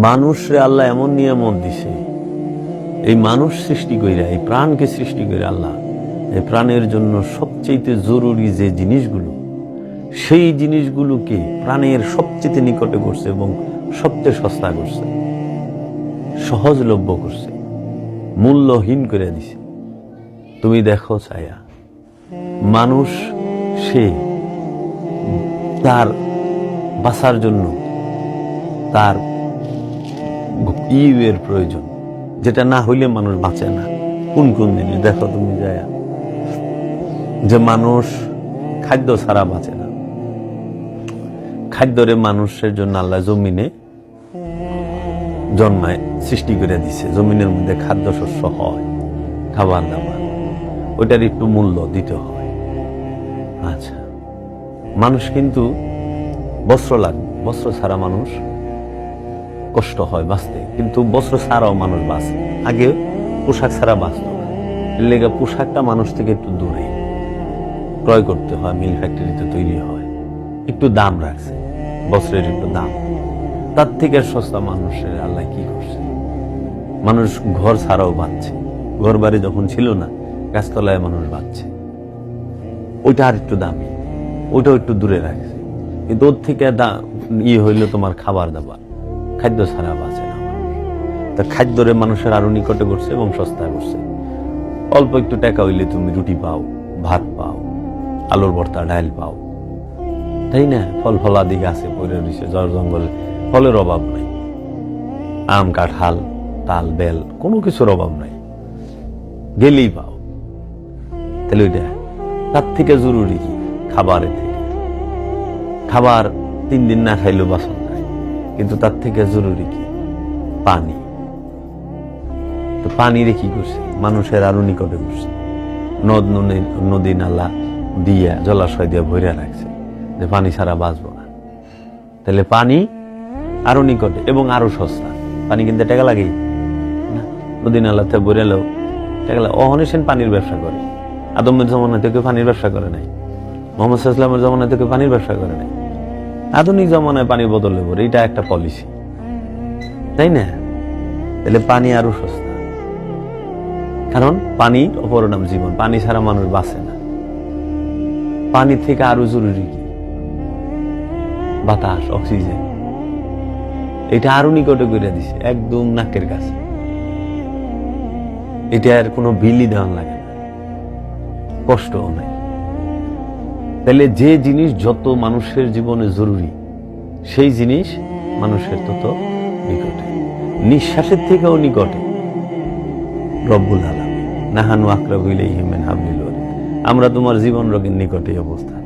মানুষরে আল্লাহ এমন নিয়ামত দিছে, এই মানুষ সৃষ্টি কইরা, এই প্রাণকে সৃষ্টি করে আল্লাহ এই প্রাণের জন্য সবচেয়ে জরুরি যে জিনিসগুলো, সেই জিনিসগুলোকে প্রাণের সবচেয়ে নিকটে করছে এবং সবচেয়ে সস্তা করছে, সহজলভ্য করছে, মূল্যহীন করে দিছে। তুমি দেখো ছায়া, মানুষ সে তার বাঁচার জন্য তার ইউয়ের প্রয়োজন, যেটা না হইলে মানুষ বাঁচে না। কোন কোন জিনিস দেখো তুমি যায় যে মানুষ খাদ্য ছাড়া বাঁচে না। খাদ্যরে মানুষের জন্য আল্লাহ জমিনে জন্মায় সৃষ্টি করে দিছে, জমিনের মধ্যে খাদ্য শস্য হয়, খাবার দাবার, ওইটার একটু মূল্য দিতে হয়। আচ্ছা, মানুষ কিন্তু বস্ত্র লাগবে, বস্ত্র ছাড়া মানুষ কষ্ট হয় বাঁচতে, কিন্তু বস্ত্র ছাড়াও মানুষ বাঁচে। আগে পোশাক ছাড়া বাঁচত না, এর লেগে পোশাকটা মানুষ থেকে একটু দূরে ক্রয় করতে হয়, মিল ফ্যাক্টরিতে তৈরি হয়, একটু দাম রাখছে, বস্ত্রের একটু দাম। তার থেকে সস্তা মানুষের আল্লাহ কি করছে, মানুষ ঘর ছাড়াও বাঁচছে। ঘর বাড়ি যখন ছিল না, গাছতলায় মানুষ বাঁচছে, ওইটা আর একটু দামি, ওইটাও একটু দূরে রাখছে। কিন্তু ওর থেকে হইলো তোমার খাবার দাবার, খাদ্য ছাড়া বাঁচে না মানুষ। তা খাদ্যরে মানুষের আরো নিকটে করছে এবং সস্তা করছে। অল্প একটু টাকা হইলে তুমি রুটি পাও, ভাত পাও, আলুর ভর্তা, ডাল পাও, তাই না? ফল ফলাদি গাছে পড়ে রয়েছে, জল জঙ্গল, ফলের অভাব নাই, আম কাঁঠাল তাল বেল কোনো কিছুর অভাব নাই, গেলেই পাও। তাহলে ওইটা তার থেকে জরুরি কি? খাবারের থেকে। খাবার 3 দিন না খাইলেও বাসন নাই, কিন্তু তার থেকে জরুরি কি? পানি। তো পানিরে কি করছে? মানুষের আরো নিকটে করছে, নদী নালা দিয়া, জলাশয় দিয়া ভরে রাখছে, যে পানি ছাড়া বাঁচবো না। তাহলে পানি আরো নিকটে এবং আরো সস্তা। পানি কিনতে টাকা লাগে না, নদী নালাতে ভরে এলেও টাকা লাগে। অহনেসেন পানির ব্যবসা করে, আদমের জমানা থেকে পানির ব্যবসা করে নাই, মোহাম্মদ সাল্লামের জমানা থেকে পানির ব্যবসা করে নাই, আধুনিক জমানায় পানি বদলে পড়ে, এটা একটা পলিসি, তাই না? তাহলে পানি আরো সস্তা, কারণ পানির অপর নাম জীবন, পানি ছাড়া মানুষ বাঁচে না। পানি থেকে আরো জরুরি কি? বাতাস, অক্সিজেন। এটা আরো নিকটে করে দিছে, একদম নাকের কাছে। এটা আর কোনো বিলি দেওয়া লাগে না, কষ্টও নাই। তাহলে যে জিনিস যত মানুষের জীবনে জরুরি, সেই জিনিস মানুষের তত নিকটে, নিঃশ্বাসের থেকেও নিকটে। রব্বুল আলামিন নাহানু আকরাবু ইলাইহি মিন হাবলিল ওয়ারিদ, আমরা তোমার জীবন রোগের নিকটে অবস্থান।